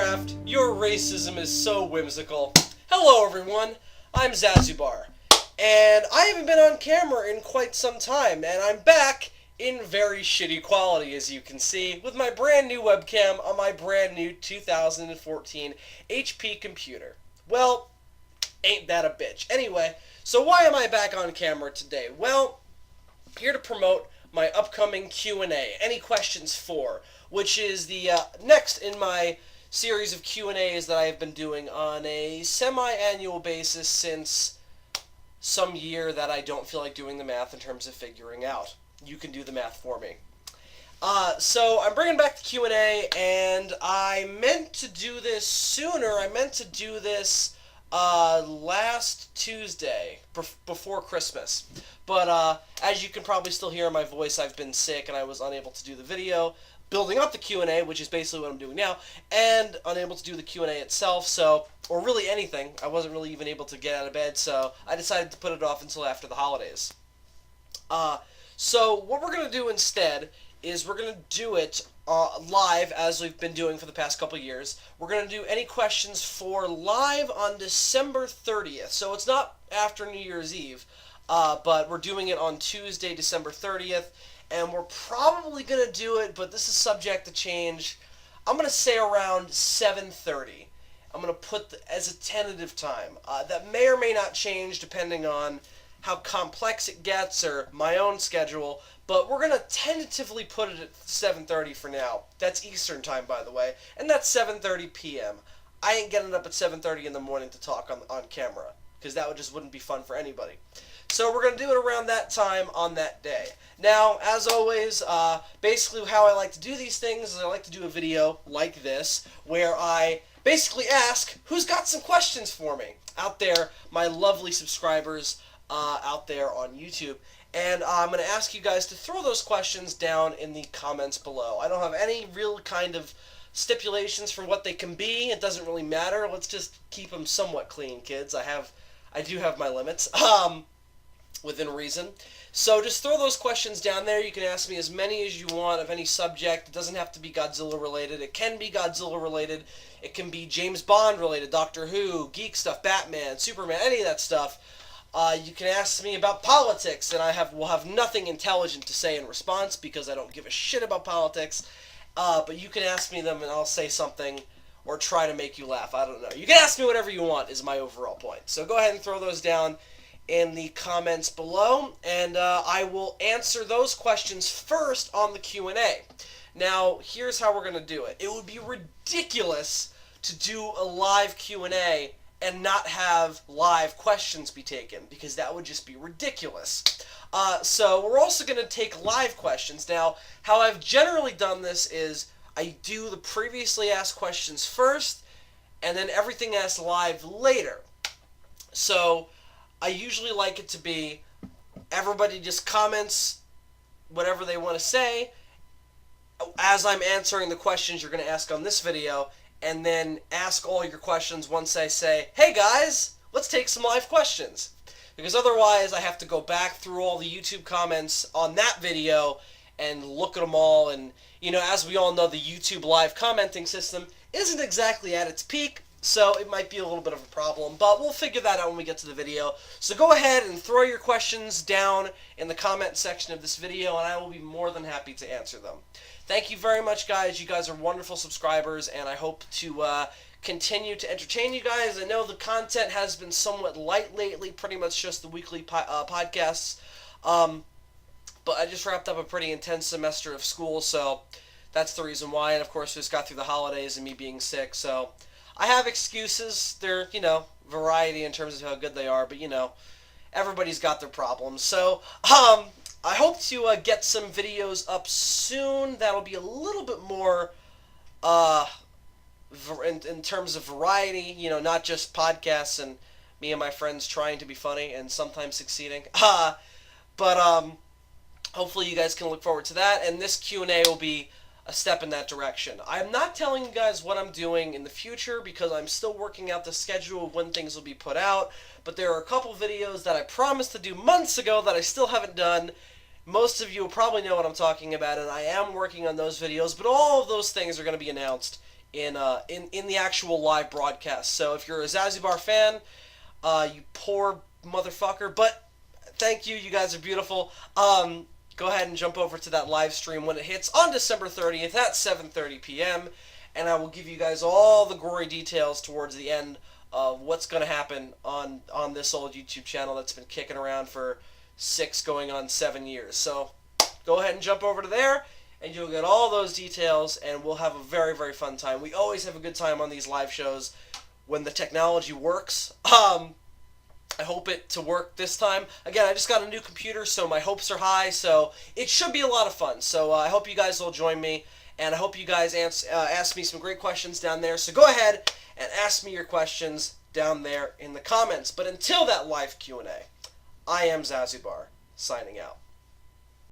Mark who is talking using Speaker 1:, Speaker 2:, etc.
Speaker 1: Minecraft, your racism is so whimsical. Hello everyone, I'm Zazubaar, and I haven't been on camera in quite some time, and I'm back in very shitty quality, as you can see, with my brand new webcam on my brand new 2014 HP computer. Well, ain't that a bitch. Anyway, so why am I back on camera today? Well, here to promote my upcoming Q&A, Any Questions For, which is the next in my series of Q&As that I have been doing on a semi-annual basis since some year that I don't feel like doing the math in terms of figuring out. You can do the math for me. So I'm bringing back the Q&A, and I meant to do this sooner. I meant to do this last Tuesday, before Christmas. But as you can probably still hear in my voice, I've been sick and I was unable to do the video building up the Q&A, which is basically what I'm doing now, and unable to do the Q&A itself, so, or really anything. I wasn't really even able to get out of bed, so I decided to put it off until after the holidays. So what we're going to do instead is we're going to do it live, as we've been doing for the past couple years. We're going to do Any Questions For live on December 30th, so it's not after New Year's Eve, but we're doing it on Tuesday, December 30th, and we're probably going to do it, but this is subject to change. I'm going to say around 7:30. I'm going to put as a tentative time. That may or may not change depending on how complex it gets or my own schedule, but we're going to tentatively put it at 7:30 for now. That's Eastern time, by the way, and that's 7:30 p.m. I ain't getting up at 7:30 in the morning to talk on camera, because that just wouldn't be fun for anybody. So we're going to do it around that time on that day. Now, as always, basically how I like to do these things is I like to do a video like this, where I basically ask, who's got some questions for me? Out there, my lovely subscribers out there on YouTube. And I'm going to ask you guys to throw those questions down in the comments below. I don't have any real kind of stipulations for what they can be. It doesn't really matter. Let's just keep them somewhat clean, kids. I do have my limits. Within reason. So just throw those questions down there. You can ask me as many as you want of any subject. It doesn't have to be Godzilla related. It can be Godzilla related. It can be James Bond related, Doctor Who, geek stuff, Batman, Superman, any of that stuff. You can ask me about politics, and will have nothing intelligent to say in response because I don't give a shit about politics. But you can ask me them and I'll say something or try to make you laugh. I don't know. You can ask me whatever you want is my overall point. So go ahead and throw those down in the comments below, and I will answer those questions first on the Q&A. Now, here's how we're going to do it. It would be ridiculous to do a live Q&A and not have live questions be taken, because that would just be ridiculous. So we're also going to take live questions. Now, how I've generally done this is I do the previously asked questions first, and then everything asked live later. So I usually like it to be everybody just comments whatever they want to say as I'm answering the questions you're going to ask on this video, and then ask all your questions once I say, hey guys, let's take some live questions. Because otherwise I have to go back through all the YouTube comments on that video and look at them all, and you know, as we all know, the YouTube live commenting system isn't exactly at its peak. So it might be a little bit of a problem, but we'll figure that out when we get to the video. So go ahead and throw your questions down in the comment section of this video, and I will be more than happy to answer them. Thank you very much, guys. You guys are wonderful subscribers, and I hope to continue to entertain you guys. I know the content has been somewhat light lately, pretty much just the weekly podcasts. But I just wrapped up a pretty intense semester of school, so that's the reason why. And of course, we just got through the holidays and me being sick, so I have excuses. They're, you know, variety in terms of how good they are, but, you know, everybody's got their problems. So, I hope to get some videos up soon that'll be a little bit more, in terms of variety, you know, not just podcasts and me and my friends trying to be funny and sometimes succeeding. But, hopefully you guys can look forward to that, and this Q&A will be a step in that direction. I'm not telling you guys what I'm doing in the future because I'm still working out the schedule of when things will be put out, but there are a couple videos that I promised to do months ago that I still haven't done. Most of you will probably know what I'm talking about, and I am working on those videos, but all of those things are going to be announced in the actual live broadcast. So if you're a Zazubaar fan, you poor motherfucker, but thank you. You guys are beautiful. Go ahead and jump over to that live stream when it hits on December 30th at 7:30 p.m. And I will give you guys all the gory details towards the end of what's going to happen on this old YouTube channel that's been kicking around for 6 going on 7 years. So go ahead and jump over to there, and you'll get all those details, and we'll have a very, very fun time. We always have a good time on these live shows when the technology works. I hope it to work this time. Again, I just got a new computer, so my hopes are high, so it should be a lot of fun. So I hope you guys will join me, and I hope you guys ask me some great questions down there. So go ahead and ask me your questions down there in the comments. But until that live Q&A, I am Zazubaar, signing out.